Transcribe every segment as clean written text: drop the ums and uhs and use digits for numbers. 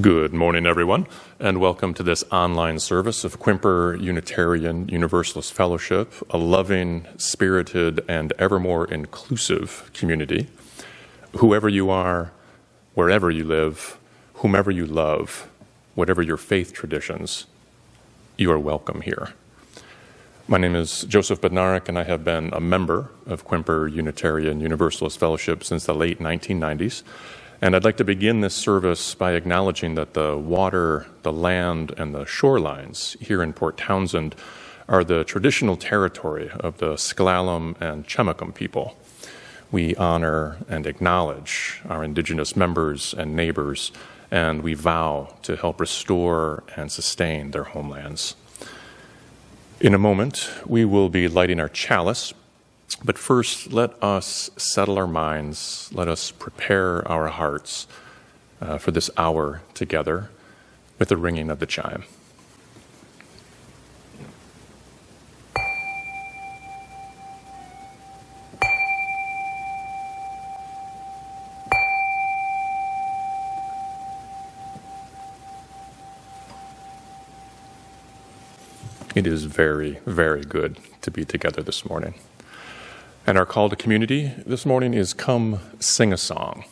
Good morning, everyone, and welcome to this online service of Quimper Unitarian Universalist Fellowship, a loving, spirited, and ever more inclusive community. Whoever you are, wherever you live, whomever you love, whatever your faith traditions, you are welcome here. My name is Joseph Bednarek, and I have been a member of Quimper Unitarian Universalist Fellowship since the late 1990s. And I'd like to begin this service by acknowledging that the water, the land, and the shorelines here in Port Townsend are the traditional territory of the S'Klallam and Chemakum people. We honor and acknowledge our indigenous members and neighbors, and we vow to help restore and sustain their homelands. In a moment, we will be lighting our chalice. But first, let us settle our minds, let us prepare our hearts for this hour together with the ringing of the chime. It is very, very good to be together this morning. And our call to community this morning is come sing a song.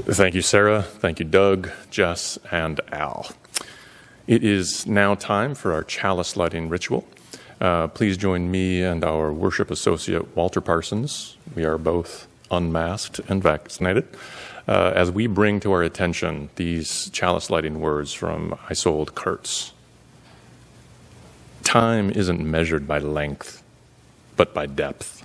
Thank you, Sarah. Thank you, Doug, Jess, and Al. It is now time for our chalice lighting ritual. Please join me and our worship associate, Walter Parsons. We are both unmasked and vaccinated, as we bring to our attention these chalice lighting words from Isolde Kurtz. Time isn't measured by length, but by depth.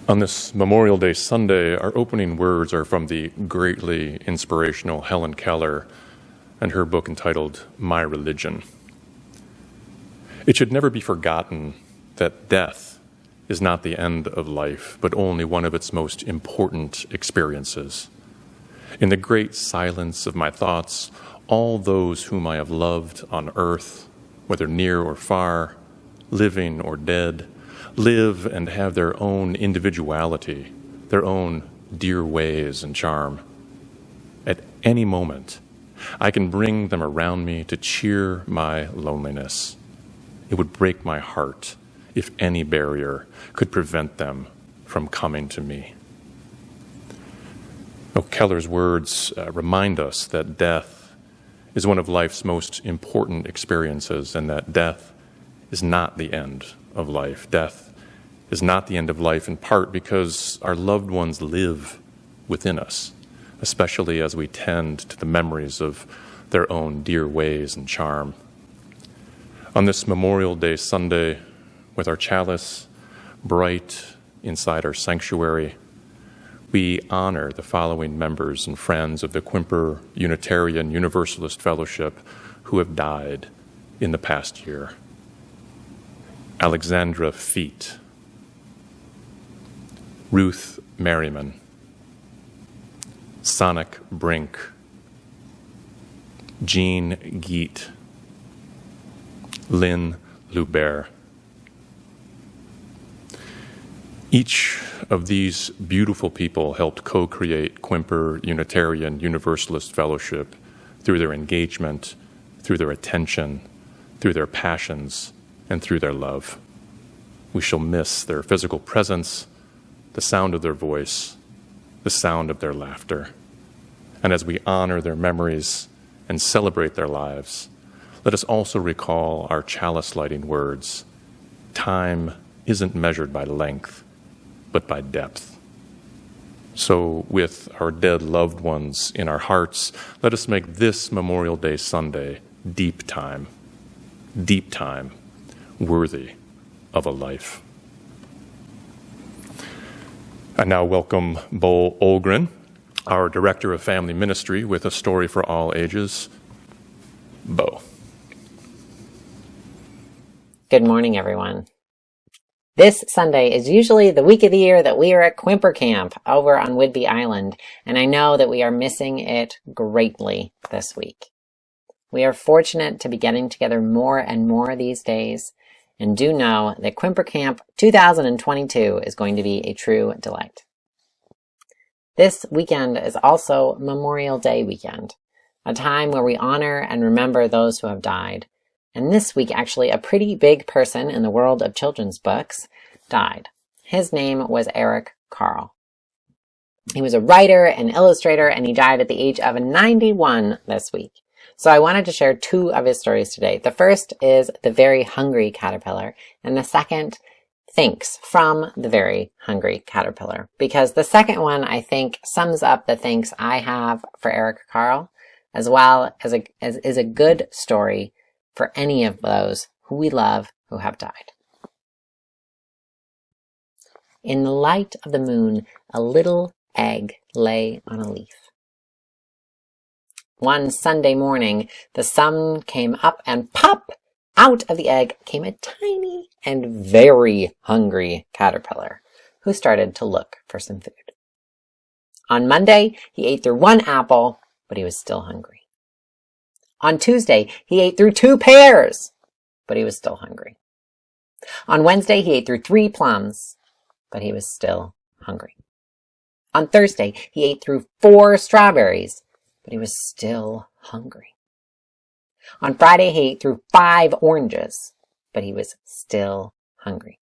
On this Memorial Day Sunday, our opening words are from the greatly inspirational Helen Keller and her book entitled My Religion. It should never be forgotten that death is not the end of life, but only one of its most important experiences. In the great silence of my thoughts, all those whom I have loved on earth, whether near or far, living or dead, live and have their own individuality, their own dear ways and charm. At any moment, I can bring them around me to cheer my loneliness. It would break my heart if any barrier could prevent them from coming to me. Keller's words remind us that death is one of life's most important experiences, and that death is not the end of life. Death is not the end of life, in part because our loved ones live within us, especially as we tend to the memories of their own dear ways and charm. On this Memorial Day Sunday, with our chalice bright inside our sanctuary, we honor the following members and friends of the Quimper Unitarian Universalist Fellowship who have died in the past year. Alexandra Feet, Ruth Merriman, Sonic Brink, Jean Geet, Lynn Lubert. Each of these beautiful people helped co-create Quimper Unitarian Universalist Fellowship through their engagement, through their attention, through their passions, and through their love. We shall miss their physical presence, the sound of their voice, the sound of their laughter. And as we honor their memories and celebrate their lives, let us also recall our chalice lighting words. Time isn't measured by length, but by depth. So with our dead loved ones in our hearts, let us make this Memorial Day Sunday deep time, worthy of a life. I now welcome Bo Olgren, our Director of Family Ministry, with a story for all ages. Bo. Good morning, everyone. This Sunday is usually the week of the year that we are at Quimper Camp over on Whidbey Island, and I know that we are missing it greatly this week. We are fortunate to be getting together more and more these days, and do know that Quimper Camp 2022 is going to be a true delight. This weekend is also Memorial Day weekend, a time where we honor and remember those who have died. And this week, actually, a pretty big person in the world of children's books died. His name was Eric Carle. He was a writer and illustrator, and he died at the age of 91 this week. So I wanted to share two of his stories today. The first is The Very Hungry Caterpillar, and the second, Thanks from the Very Hungry Caterpillar. Because the second one, I think, sums up the thanks I have for Eric Carle, as well as is a good story for any of those who we love who have died. In the light of the moon, a little egg lay on a leaf. One Sunday morning, the sun came up, and pop! Out of the egg came a tiny and very hungry caterpillar who started to look for some food. On Monday, he ate through one apple, but he was still hungry. On Tuesday, he ate through 2 pears, but he was still hungry. On Wednesday, he ate through 3 plums, but he was still hungry. On Thursday, he ate through 4 strawberries, but he was still hungry. On Friday, he ate through 5 oranges, but he was still hungry.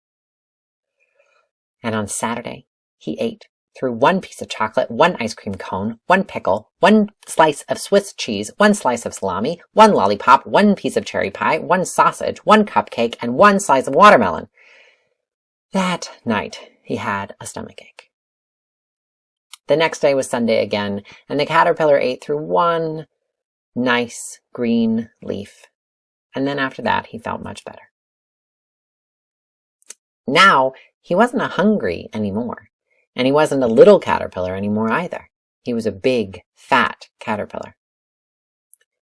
And on Saturday, he ate threw 1 piece of chocolate, 1 ice cream cone, 1 pickle, 1 slice of Swiss cheese, 1 slice of salami, 1 lollipop, 1 piece of cherry pie, 1 sausage, 1 cupcake, and 1 slice of watermelon. That night, he had a stomachache. The next day was Sunday again, and the caterpillar ate through 1 nice green leaf. And then after that, he felt much better. Now, he wasn't hungry anymore, and he wasn't a little caterpillar anymore either. He was a big, fat caterpillar.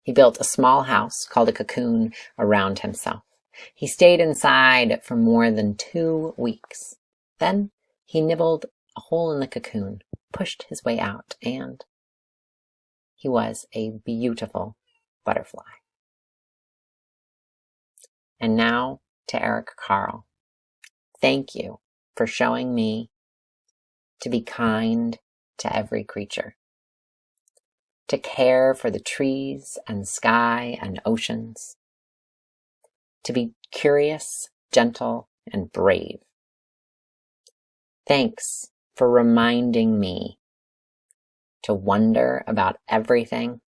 He built a small house called a cocoon around himself. He stayed inside for more than 2 weeks. Then he nibbled a hole in the cocoon, pushed his way out, and he was a beautiful butterfly. And now to Eric Carle. Thank you for showing me to be kind to every creature, to care for the trees and sky and oceans, to be curious, gentle, and brave. Thanks for reminding me to wonder about everything,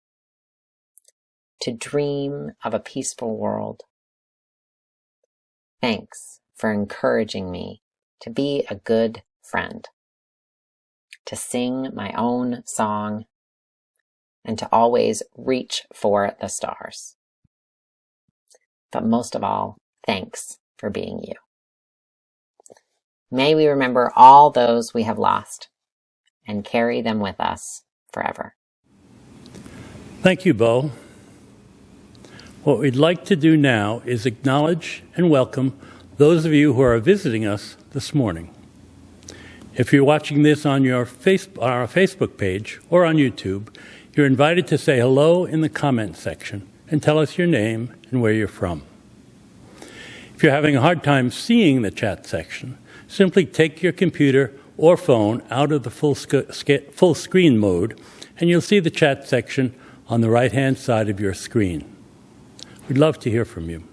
to dream of a peaceful world. Thanks for encouraging me to be a good friend, to sing my own song, and to always reach for the stars. But most of all, thanks for being you. May we remember all those we have lost and carry them with us forever. Thank you, Bo. What we'd like to do now is acknowledge and welcome those of you who are visiting us this morning. If you're watching this on our Facebook page or on YouTube, you're invited to say hello in the comment section and tell us your name and where you're from. If you're having a hard time seeing the chat section, simply take your computer or phone out of the full screen mode, and you'll see the chat section on the right-hand side of your screen. We'd love to hear from you.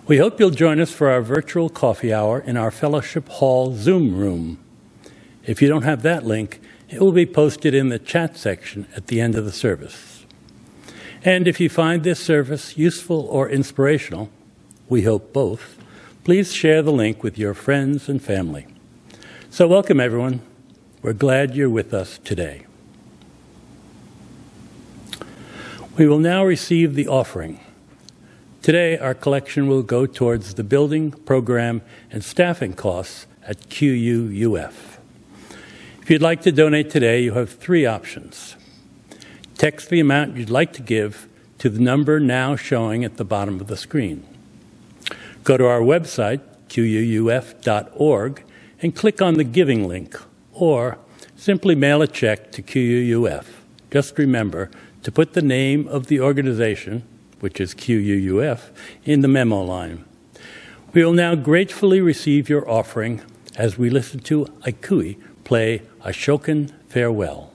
We hope you'll join us for our virtual coffee hour in our Fellowship Hall Zoom room. If you don't have that link, it will be posted in the chat section at the end of the service. And if you find this service useful or inspirational, we hope both, please share the link with your friends and family. So welcome, everyone. We're glad you're with us today. We will now receive the offering. Today, our collection will go towards the building, program, and staffing costs at QUUF. If you'd like to donate today, you have 3 options. Text the amount you'd like to give to the number now showing at the bottom of the screen. Go to our website, QUUF.org, and click on the giving link, or simply mail a check to QUUF. Just remember to put the name of the organization, which is QUUF, in the memo line. We will now gratefully receive your offering as we listen to Ikue play Ashokan Farewell.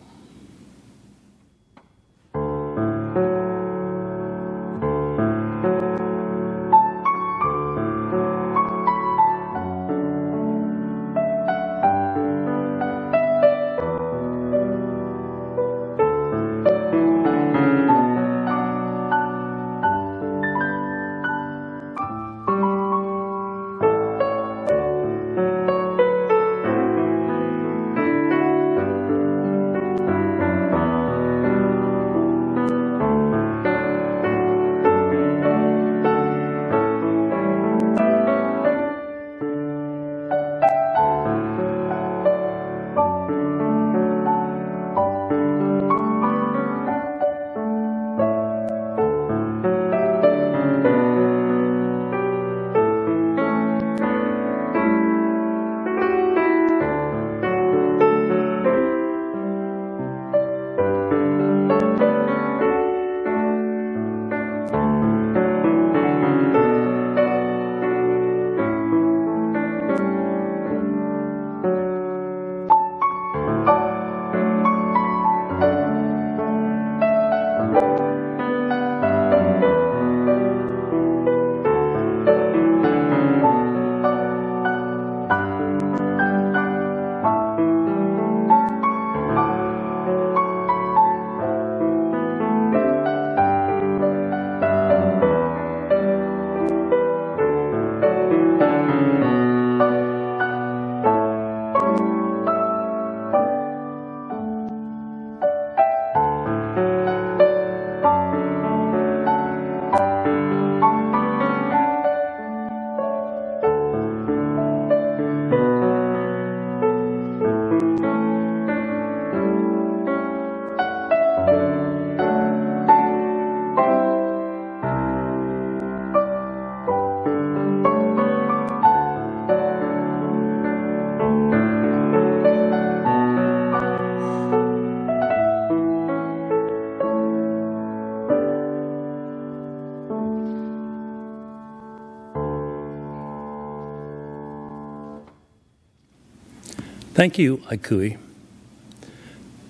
Thank you, Ikue.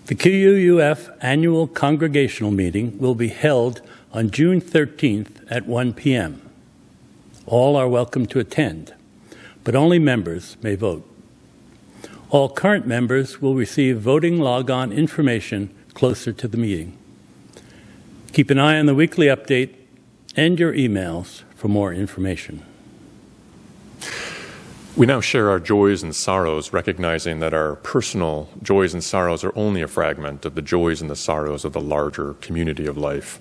The QUUF annual congregational meeting will be held on June 13th at 1 p.m. All are welcome to attend, but only members may vote. All current members will receive voting log-on information closer to the meeting. Keep an eye on the weekly update and your emails for more information. We now share our joys and sorrows, recognizing that our personal joys and sorrows are only a fragment of the joys and the sorrows of the larger community of life.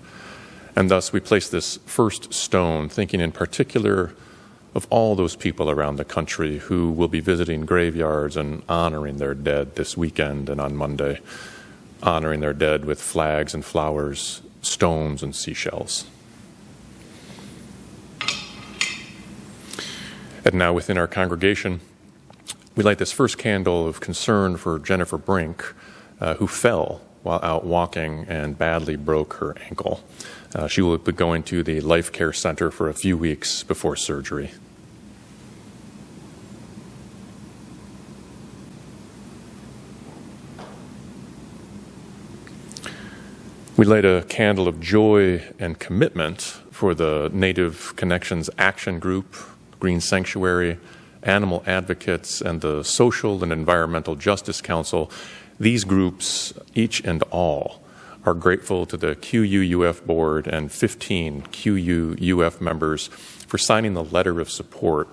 And thus we place this first stone, thinking in particular of all those people around the country who will be visiting graveyards and honoring their dead this weekend and on Monday, honoring their dead with flags and flowers, stones and seashells. And now within our congregation, we light this first candle of concern for Jennifer Brink, who fell while out walking and badly broke her ankle. She will be going to the Life Care Center for a few weeks before surgery. We light a candle of joy and commitment for the Native Connections Action Group, Green Sanctuary, Animal Advocates, and the Social and Environmental Justice Council. These groups, each and all, are grateful to the QUUF board and 15 QUUF members for signing the letter of support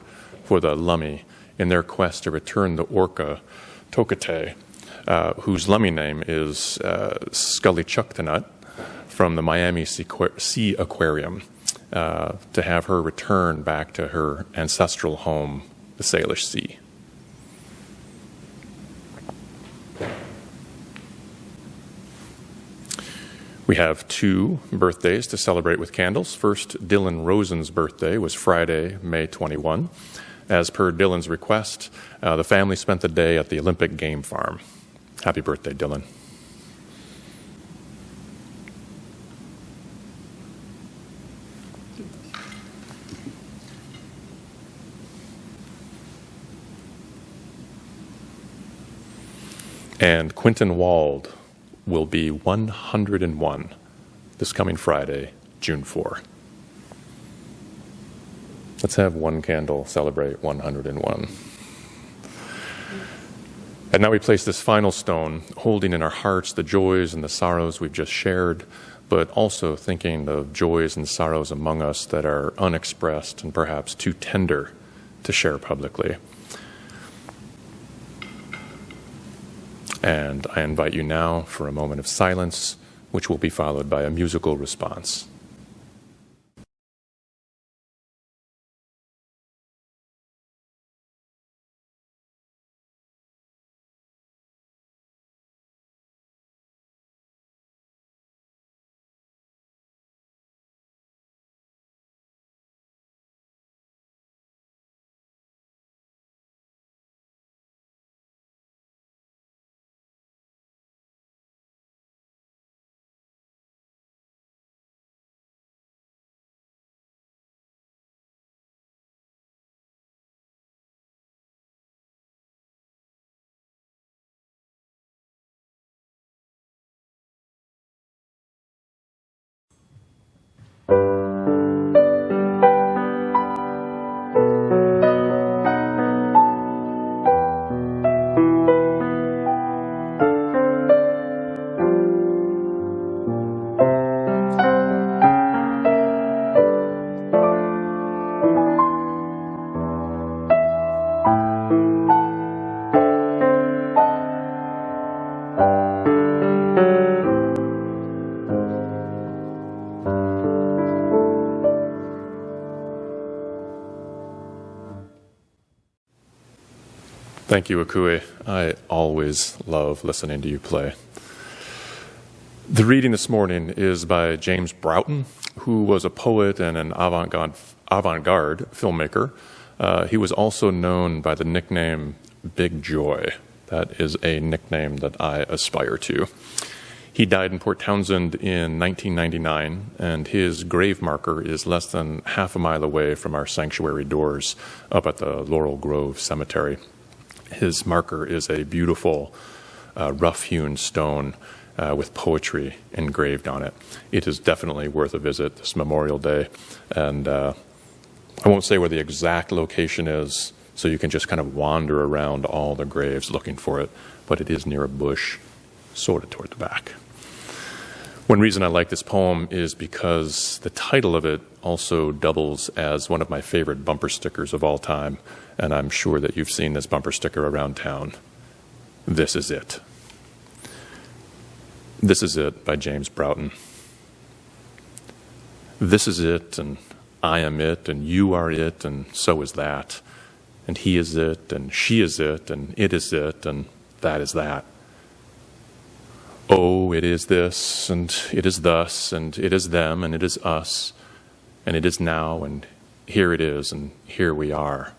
for the Lummi in their quest to return the orca Tokate, whose Lummi name is Scullychucktanut, from the Miami Sea Aquarium, to have her return back to her ancestral home, the Salish Sea. We have 2 birthdays to celebrate with candles. First, Dylan Rosen's birthday was Friday, May 21. As per Dylan's request, the family spent the day at the Olympic Game Farm. Happy birthday, Dylan. And Quentin Wald will be 101 this coming Friday, June 4. Let's have one candle celebrate 101. And now we place this final stone, holding in our hearts the joys and the sorrows we've just shared, but also thinking of joys and sorrows among us that are unexpressed and perhaps too tender to share publicly. And I invite you now for a moment of silence, which will be followed by a musical response. Thank you, Ikue. I always love listening to you play. The reading this morning is by James Broughton, who was a poet and an avant-garde filmmaker. He was also known by the nickname Big Joy. That is a nickname that I aspire to. He died in Port Townsend in 1999, and his grave marker is less than half a mile away from our sanctuary doors up at the Laurel Grove Cemetery. His marker is a beautiful, rough-hewn stone with poetry engraved on it. It is definitely worth a visit this Memorial Day. And I won't say where the exact location is, so you can just kind of wander around all the graves looking for it, but it is near a bush, sort of toward the back. One reason I like this poem is because the title of it also doubles as one of my favorite bumper stickers of all time, and I'm sure that you've seen this bumper sticker around town. This is it. This is it by James Broughton. This is it, and I am it, and you are it, and so is that. And he is it, and she is it, and it is it, and that is that. Oh, it is this, and it is thus, and it is them, and it is us, and it is now, and here it is, and here we are.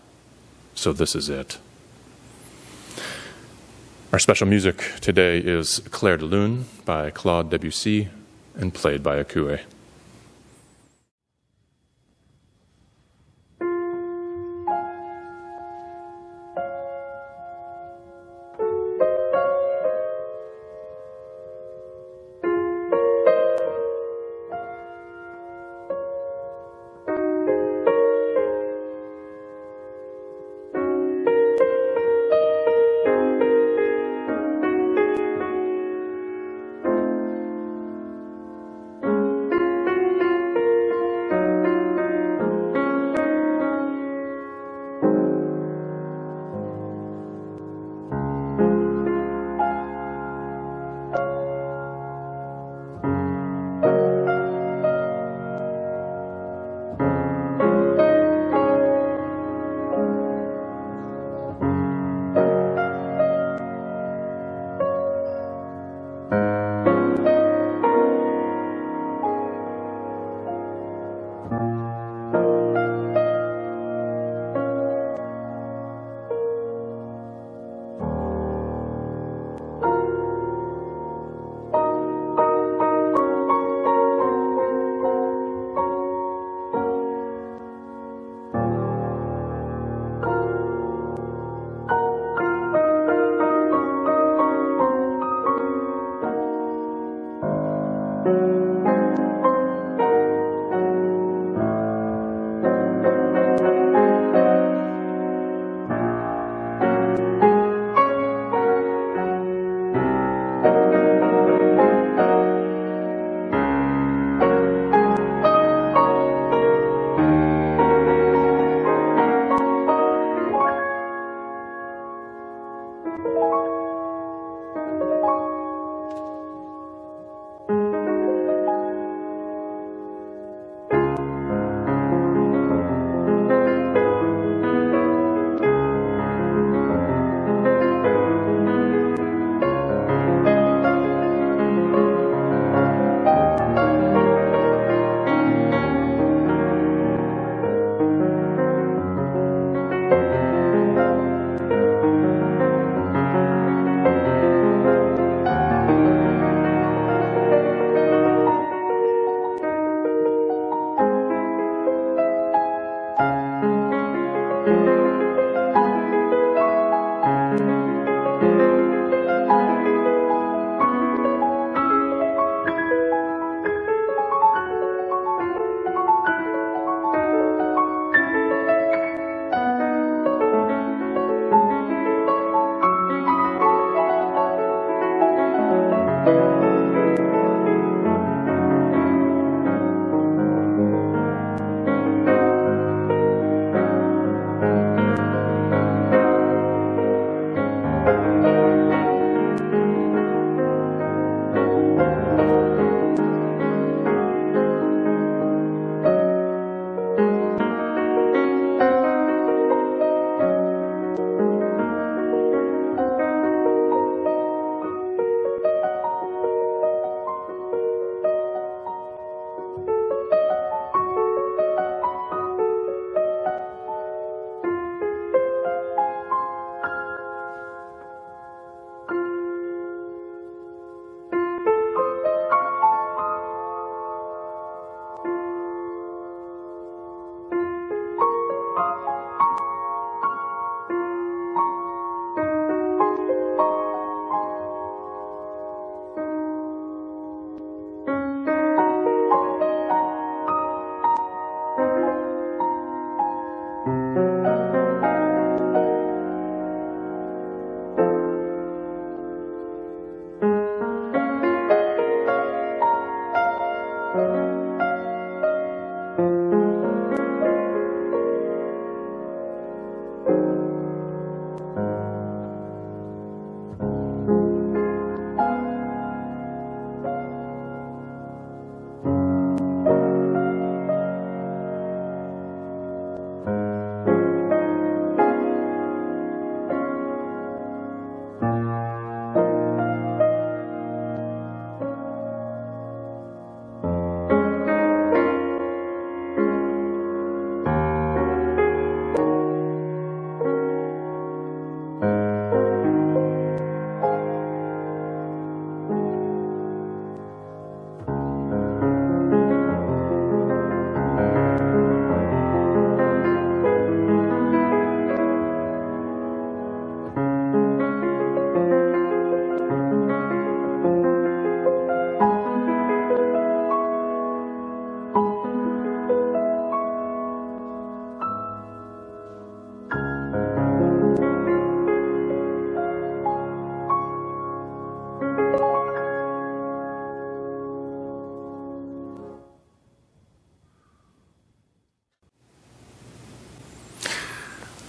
So this is it. Our special music today is Clair de Lune by Claude Debussy and played by Ikue.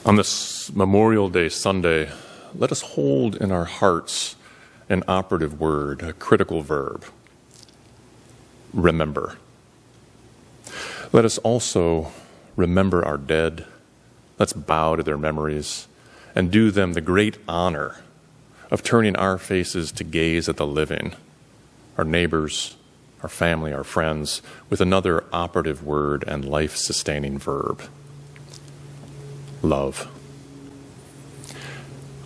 On this Memorial Day Sunday, let us hold in our hearts an operative word, a critical verb: remember. Let us also remember our dead. Let's bow to their memories and do them the great honor of turning our faces to gaze at the living, our neighbors, our family, our friends, with another operative word and life-sustaining verb: love.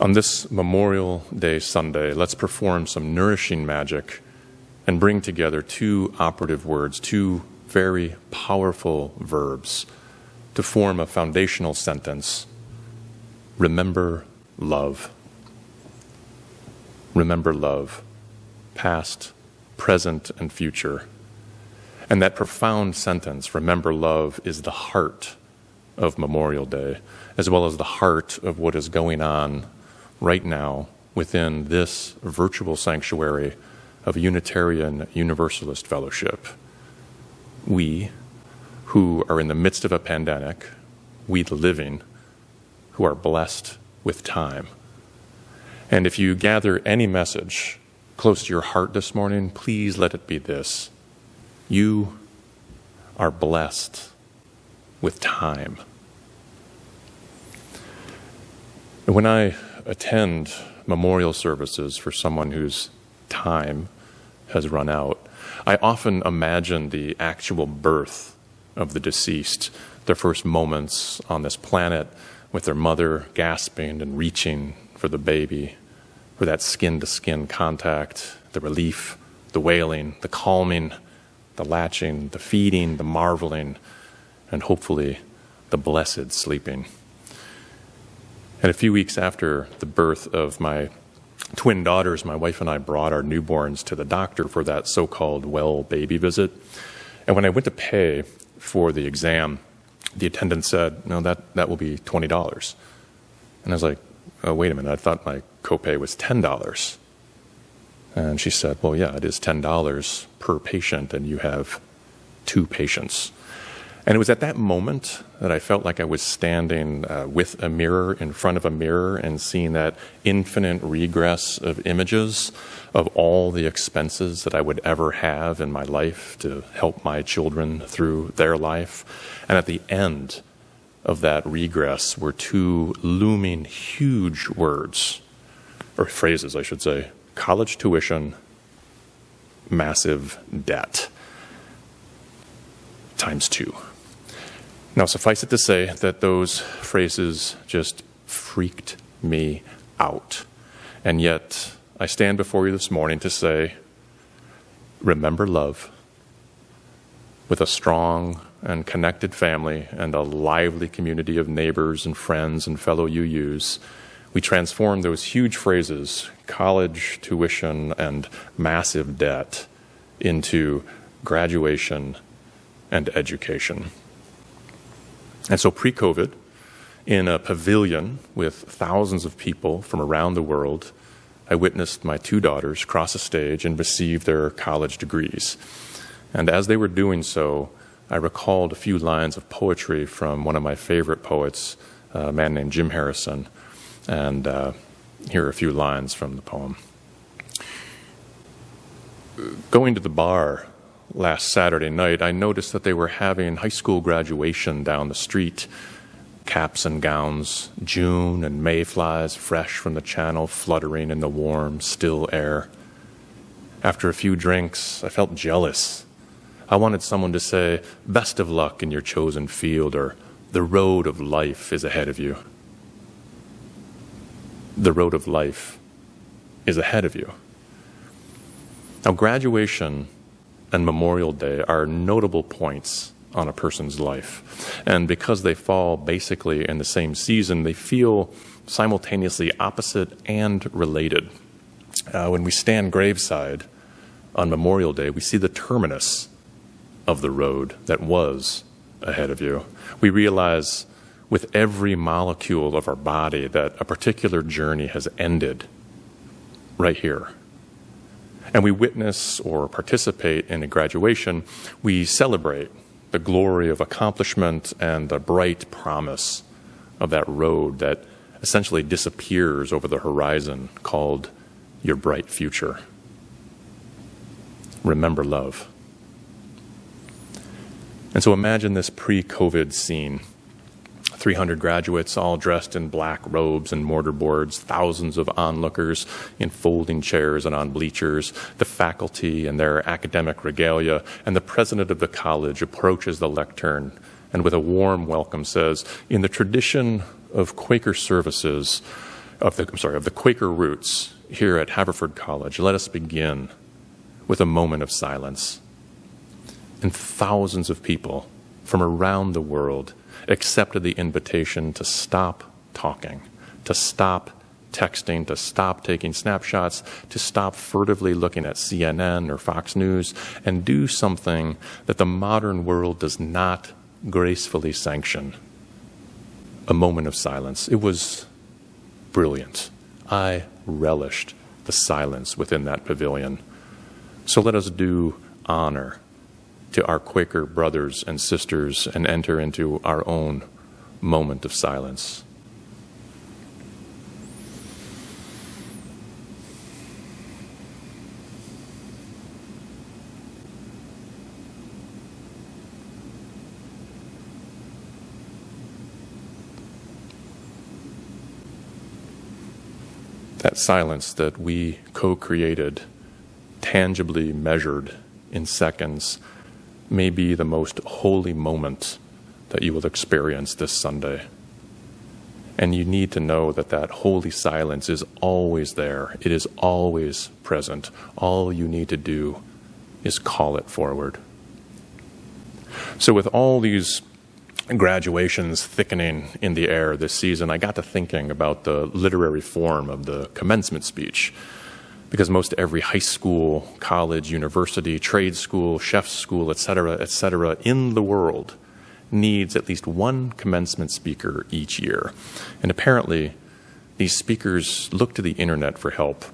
On this Memorial Day Sunday, let's perform some nourishing magic and bring together two operative words, two very powerful verbs, to form a foundational sentence: remember love. Remember love, past, present, and future. And that profound sentence, remember love, is the heart of Memorial Day, as well as the heart of what is going on right now within this virtual sanctuary of Unitarian Universalist Fellowship. We, who are in the midst of a pandemic, we the living, who are blessed with time. And if you gather any message close to your heart this morning, please let it be this: you are blessed with time. And when I attend memorial services for someone whose time has run out, I often imagine the actual birth of the deceased, their first moments on this planet, with their mother gasping and reaching for the baby, for that skin-to-skin contact, the relief, the wailing, the calming, the latching, the feeding, the marveling, and hopefully the blessed sleeping. And a few weeks after the birth of my twin daughters, my wife and I brought our newborns to the doctor for that so-called well baby visit. And when I went to pay for the exam, the attendant said, "No, that will be $20. And I was like, "Oh, wait a minute, I thought my copay was $10. And she said, "Well, yeah, it is $10 per patient, and you have 2 patients." And it was at that moment that I felt like I was standing with a mirror, in front of a mirror, and seeing that infinite regress of images of all the expenses that I would ever have in my life to help my children through their life. And at the end of that regress were 2 looming huge words, or phrases, I should say: college tuition, massive debt, times 2. Now, suffice it to say that those phrases just freaked me out. And yet, I stand before you this morning to say, remember love. With a strong and connected family and a lively community of neighbors and friends and fellow UUs, we transform those huge phrases, college tuition and massive debt, into graduation and education. And so pre-COVID, in a pavilion with thousands of people from around the world, I witnessed my 2 daughters cross a stage and receive their college degrees. And as they were doing so, I recalled a few lines of poetry from one of my favorite poets, a man named Jim Harrison. And here are a few lines from the poem. Going to the bar last Saturday night, I noticed that they were having high school graduation down the street. Caps and gowns, June and mayflies fresh from the channel fluttering in the warm, still air. After a few drinks, I felt jealous. I wanted someone to say, "Best of luck in your chosen field," or "The road of life is ahead of you." The road of life is ahead of you. Now, graduation and Memorial Day are notable points on a person's life. And because they fall basically in the same season, they feel simultaneously opposite and related. When we stand graveside on Memorial Day, we see the terminus of the road that was ahead of you. We realize with every molecule of our body that a particular journey has ended right here. And we witness or participate in a graduation. We celebrate the glory of accomplishment and the bright promise of that road that essentially disappears over the horizon called your bright future. Remember love. And so imagine this pre-COVID scene. 300 graduates all dressed in black robes and mortarboards, thousands of onlookers in folding chairs and on bleachers, the faculty in their academic regalia, and the president of the college approaches the lectern and with a warm welcome says, in the tradition of Quaker services, of the Quaker roots here at Haverford College, let us begin with a moment of silence. And thousands of people from around the world accepted the invitation to stop talking, to stop texting, to stop taking snapshots, to stop furtively looking at CNN or Fox News, and do something that the modern world does not gracefully sanction. A moment of silence. It was brilliant. I relished the silence within that pavilion. So let us do honor to our Quaker brothers and sisters and enter into our own moment of silence. That silence that we co-created, tangibly measured in seconds, may be the most holy moment that you will experience this Sunday. And you need to know that that holy silence is always there. It is always present. All you need to do is call it forward. So with all these graduations thickening in the air this season, I got to thinking about the literary form of the commencement speech. Because most every high school, college, university, trade school, chef's school, et cetera, in the world needs at least one commencement speaker each year. And apparently, these speakers look to the internet for help.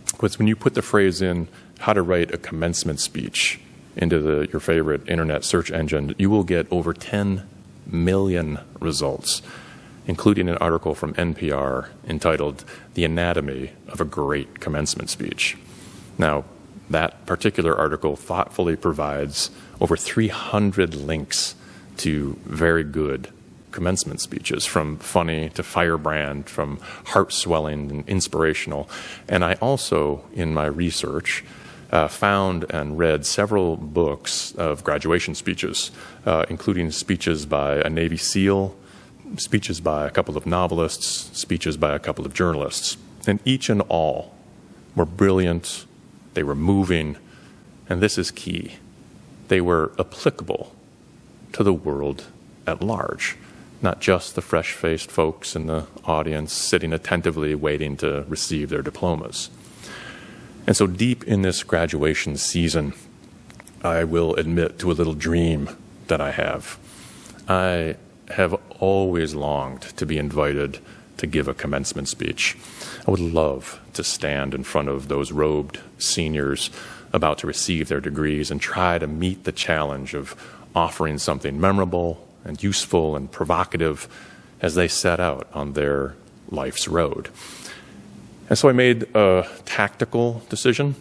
Because when you put the phrase in, how to write a commencement speech, into your favorite internet search engine, you will get over 10 million results, including an article from NPR entitled The Anatomy of a Great Commencement Speech. Now, that particular article thoughtfully provides over 300 links to very good commencement speeches, from funny to firebrand, from heart-swelling and inspirational. And I also, in my research, found and read several books of graduation speeches, including speeches by a Navy SEAL, speeches by a couple of novelists, speeches by a couple of journalists. And each and all were brilliant, they were moving, and this is key. They were applicable to the world at large, not just the fresh-faced folks in the audience sitting attentively waiting to receive their diplomas. And so deep in this graduation season, I will admit to a little dream that I have. I have always longed to be invited to give a commencement speech. I would love to stand in front of those robed seniors about to receive their degrees and try to meet the challenge of offering something memorable and useful and provocative as they set out on their life's road. And so I made a tactical decision.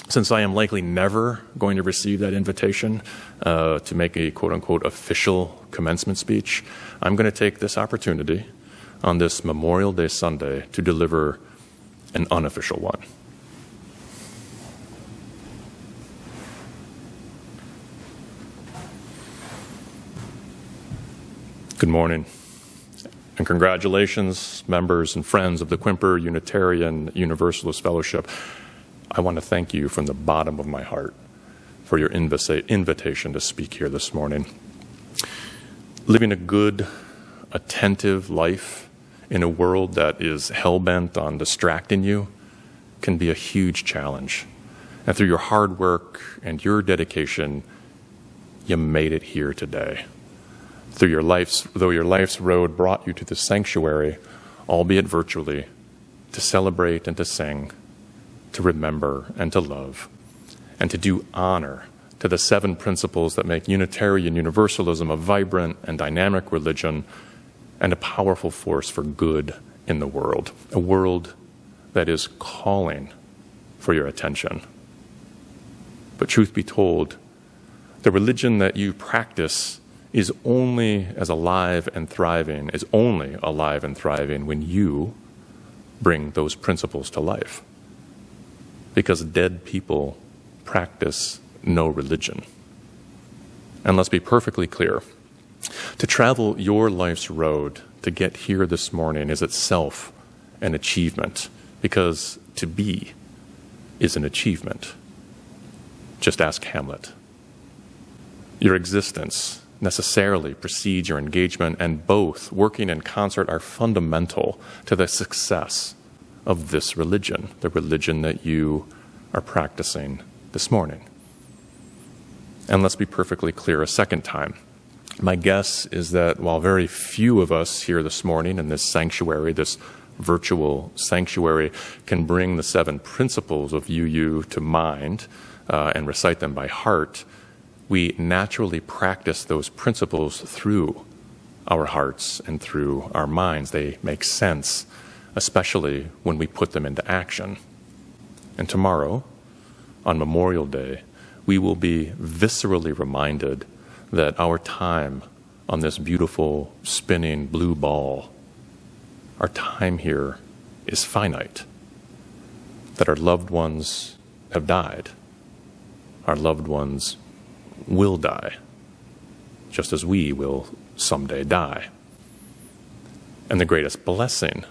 Since I am likely never going to receive that invitation to make a quote-unquote official commencement speech, I'm going to take this opportunity on this Memorial Day Sunday to deliver an unofficial one. Good morning, and congratulations, members and friends of the Quimper Unitarian Universalist Fellowship. I want to thank you from the bottom of my heart for your invitation to speak here this morning. Living a good, attentive life in a world that is hell-bent on distracting you can be a huge challenge. And through your hard work and your dedication, you made it here today. Though your life's road brought you to the sanctuary, albeit virtually, to celebrate and to sing, to remember and to love, and to do honor to the 7 principles that make Unitarian Universalism a vibrant and dynamic religion, and a powerful force for good in the world, a world that is calling for your attention. But truth be told, the religion that you practice is only alive and thriving when you bring those principles to life. Because dead people practice no religion. And let's be perfectly clear. To travel your life's road to get here this morning is itself an achievement, because to be is an achievement. Just ask Hamlet. Your existence necessarily precedes your engagement, and both, working in concert, are fundamental to the success of this religion, the religion that you are practicing this morning. And let's be perfectly clear a second time. My guess is that while very few of us here this morning in this sanctuary, this virtual sanctuary, can bring the 7 principles of UU to mind and recite them by heart, we naturally practice those principles through our hearts and through our minds. They make sense, especially when we put them into action. And tomorrow, on Memorial Day, we will be viscerally reminded that our time on this beautiful spinning blue ball, our time here is finite, that our loved ones have died, our loved ones will die, just as we will someday die. And the greatest blessing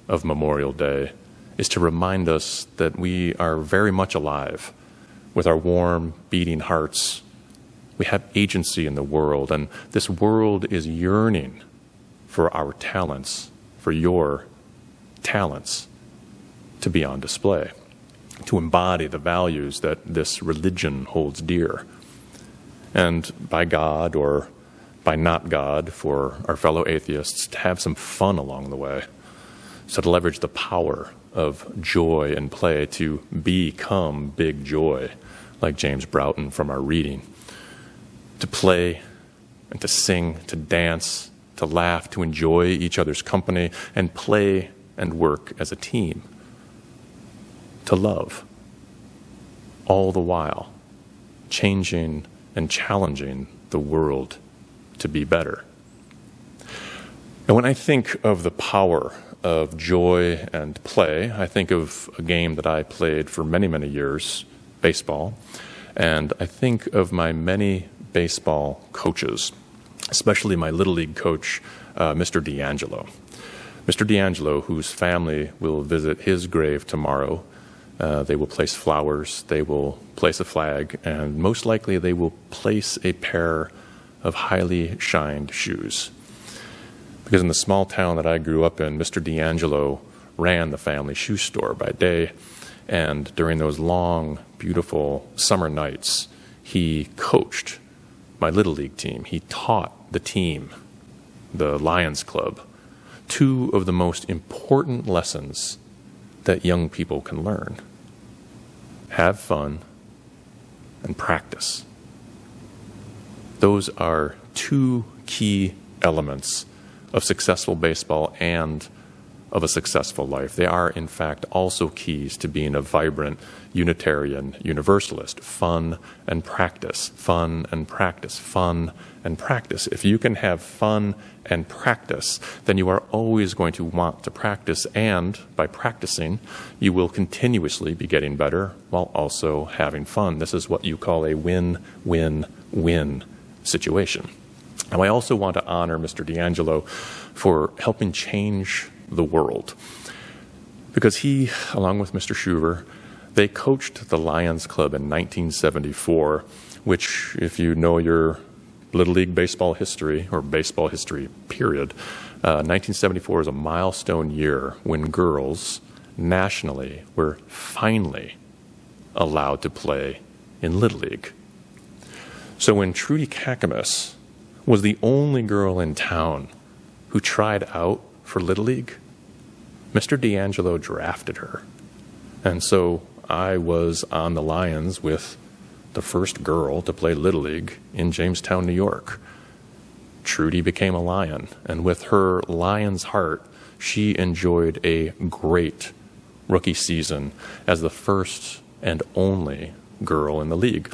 of Memorial Day is to remind us that we are very much alive with our warm, beating hearts. We have agency in the world, and this world is yearning for our talents, for your talents, to be on display, to embody the values that this religion holds dear. And by God, or by not God, for our fellow atheists, to have some fun along the way. So to leverage the power of joy and play to become big joy, like James Broughton from our reading. To play and to sing, to dance, to laugh, to enjoy each other's company, and play and work as a team. To love, all the while changing and challenging the world to be better. And when I think of the power of joy and play, I think of a game that I played for many, many years, baseball, and I think of my many baseball coaches, especially my Little League coach, Mr. D'Angelo. Mr. D'Angelo, whose family will visit his grave tomorrow. They will place flowers, they will place a flag, and most likely they will place a pair of highly shined shoes. Because in the small town that I grew up in, Mr. D'Angelo ran the family shoe store by day, and during those long, beautiful summer nights, he coached my Little League team. He taught the team, the Lions Club, 2 of the most important lessons that young people can learn. Have fun and practice. Those are 2 key elements of successful baseball and of a successful life. They are, in fact, also keys to being a vibrant Unitarian Universalist. Fun and practice, fun and practice, fun and practice. If you can have fun and practice, then you are always going to want to practice, and by practicing, you will continuously be getting better while also having fun. This is what you call a win-win-win situation. Now, I also want to honor Mr. D'Angelo for helping change the world, because he, along with Mr. Schuver, they coached the Lions Club in 1974, which, if you know your Little League baseball history, or baseball history period, 1974 is a milestone year when girls nationally were finally allowed to play in Little League. So when Trudy Kakamas was the only girl in town who tried out for Little League, Mr. D'Angelo drafted her. And so I was on the Lions with the first girl to play Little League in Jamestown, New York. Trudy became a lion, and with her lion's heart, she enjoyed a great rookie season as the first and only girl in the league.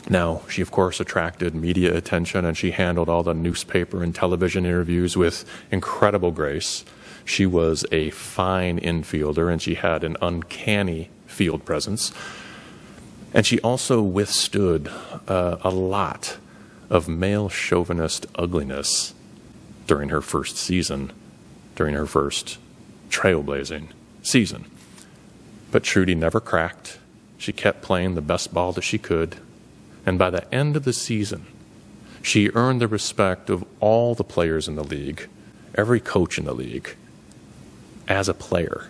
Now, she of course attracted media attention, and she handled all the newspaper and television interviews with incredible grace. She was a fine infielder, and she had an uncanny field presence. And she also withstood a lot of male chauvinist ugliness during her first season, during her first trailblazing season. But Trudy never cracked. She kept playing the best ball that she could. And by the end of the season, she earned the respect of all the players in the league, every coach in the league, as a player,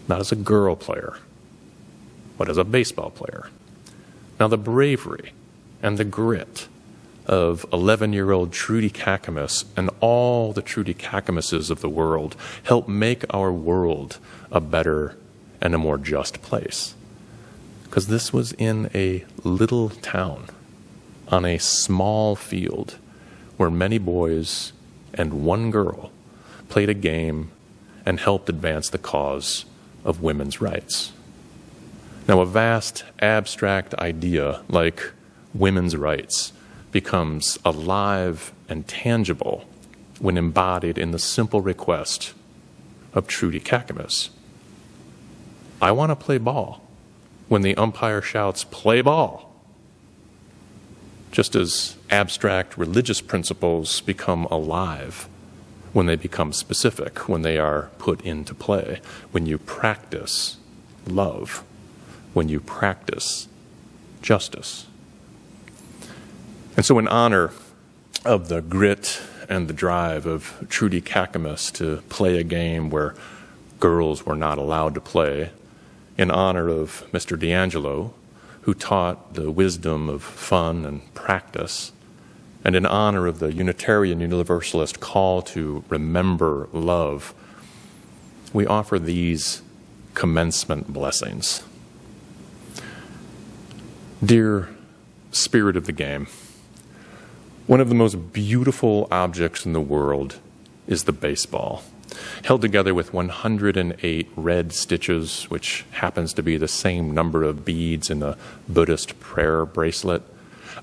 not as a girl player, but as a baseball player. Now, the bravery and the grit of 11-year-old Trudy Kakamas and all the Trudy Kakamases of the world help make our world a better and a more just place. Because this was in a little town on a small field where many boys and one girl played a game and helped advance the cause of women's rights. Now, a vast, abstract idea like women's rights becomes alive and tangible when embodied in the simple request of Trudy Kakamas. I want to play ball when the umpire shouts, "Play ball." Just as abstract religious principles become alive when they become specific, when they are put into play, when you practice love, when you practice justice. And so in honor of the grit and the drive of Trudy Kakamas to play a game where girls were not allowed to play, in honor of Mr. D'Angelo, who taught the wisdom of fun and practice, and in honor of the Unitarian Universalist call to remember love, we offer these commencement blessings. Dear spirit of the game, one of the most beautiful objects in the world is the baseball. Held together with 108 red stitches, which happens to be the same number of beads in a Buddhist prayer bracelet,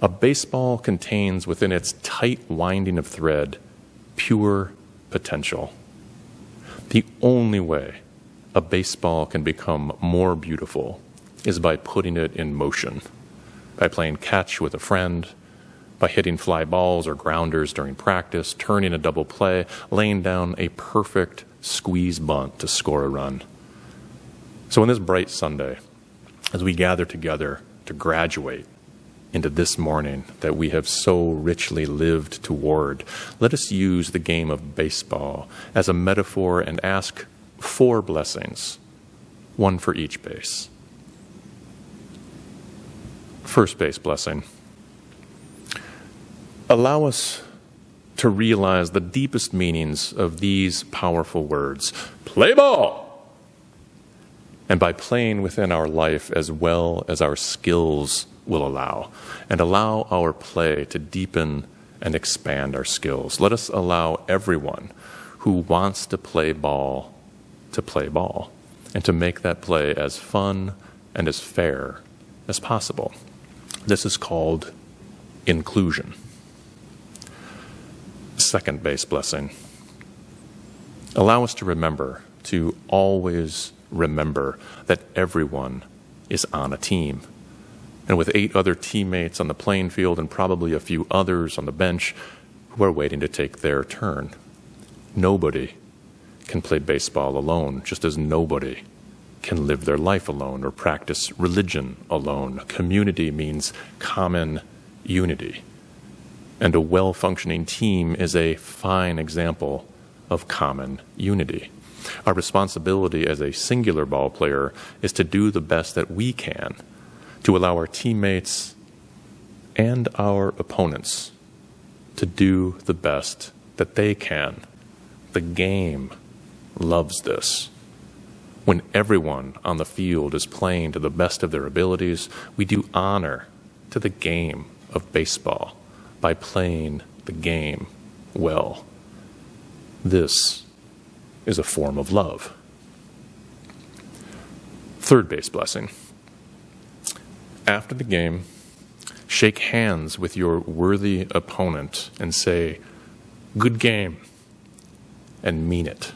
a baseball contains within its tight winding of thread pure potential. The only way a baseball can become more beautiful is by putting it in motion, by playing catch with a friend, by hitting fly balls or grounders during practice, turning a double play, laying down a perfect squeeze bunt to score a run. So on this bright Sunday, as we gather together to graduate into this morning that we have so richly lived toward, let us use the game of baseball as a metaphor and ask 4 blessings, one for each base. First base blessing. Allow us to realize the deepest meanings of these powerful words. Play ball! And by playing within our life as well as our skills will allow, and allow our play to deepen and expand our skills. Let us allow everyone who wants to play ball, and to make that play as fun and as fair as possible. This is called inclusion. Second base blessing. Allow us to remember, to always remember that everyone is on a team. And with 8 other teammates on the playing field and probably a few others on the bench who are waiting to take their turn. Nobody can play baseball alone, just as nobody can live their life alone or practice religion alone. Community means common unity. And a well-functioning team is a fine example of common unity. Our responsibility as a singular ball player is to do the best that we can to allow our teammates and our opponents to do the best that they can. The game loves this. When everyone on the field is playing to the best of their abilities, we do honor to the game of baseball by playing the game well. This is a form of love. Third base blessing. After the game, shake hands with your worthy opponent and say, "Good game," and mean it.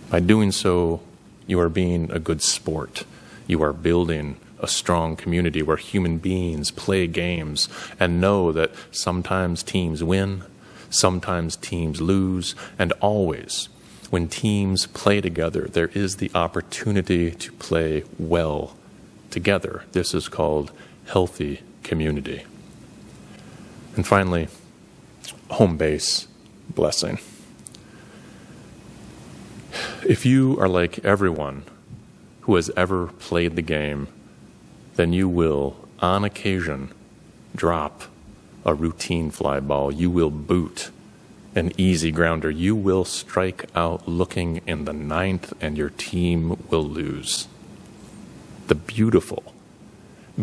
By doing so, you are being a good sport. You are building a strong community where human beings play games and know that sometimes teams win, sometimes teams lose, and always, when teams play together, there is the opportunity to play well together. This is called healthy community. And finally, home base blessing. If you are like everyone who has ever played the game, then you will, on occasion, drop a routine fly ball. You will boot an easy grounder. You will strike out looking in the ninth, and your team will lose. The beautiful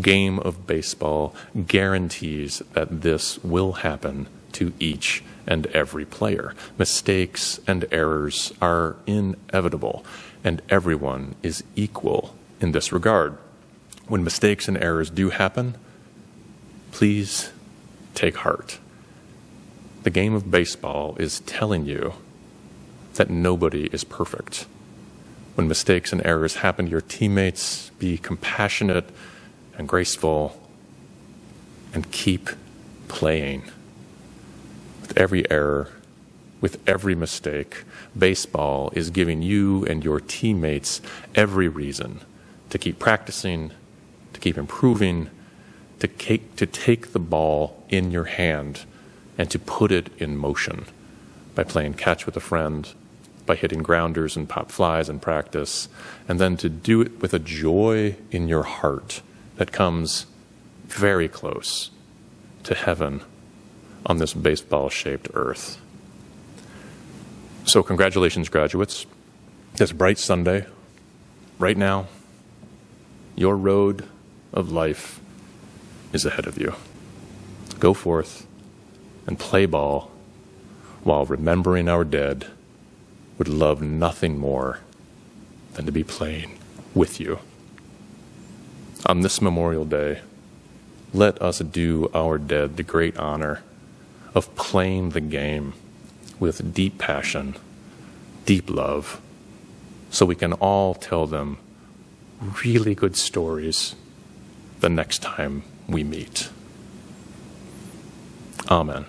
game of baseball guarantees that this will happen to each and every player. Mistakes and errors are inevitable, and everyone is equal in this regard. When mistakes and errors do happen, please take heart. The game of baseball is telling you that nobody is perfect. When mistakes and errors happen to your teammates, be compassionate and graceful and keep playing. With every error, with every mistake, baseball is giving you and your teammates every reason to keep practicing, to keep improving, to take the ball in your hand and to put it in motion by playing catch with a friend, by hitting grounders and pop flies in practice, and then to do it with a joy in your heart that comes very close to heaven on this baseball-shaped earth. So congratulations, graduates. This bright Sunday, right now, your road of life is ahead of you. Go forth and play ball while remembering our dead would love nothing more than to be playing with you. On this Memorial Day, let us do our dead the great honor of playing the game with deep passion, deep love, so we can all tell them really good stories the next time we meet. Amen.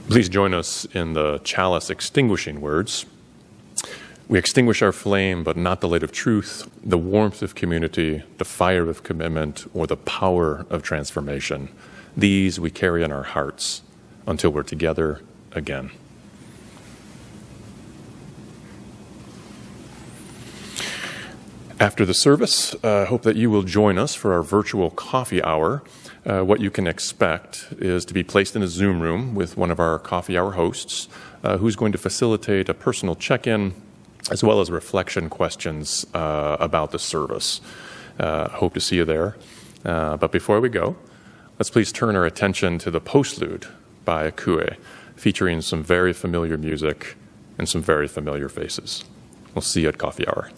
Please join us in the Chalice extinguishing words. We extinguish our flame, but not the light of truth, the warmth of community, the fire of commitment, or the power of transformation. These we carry in our hearts until we're together again. After the service, I hope that you will join us for our virtual coffee hour. What you can expect is to be placed in a Zoom room with one of our coffee hour hosts who's going to facilitate a personal check-in as well as reflection questions about the service. Hope to see you there. But before we go, let's please turn our attention to the Postlude by Ikue, featuring some very familiar music and some very familiar faces. We'll see you at coffee hour.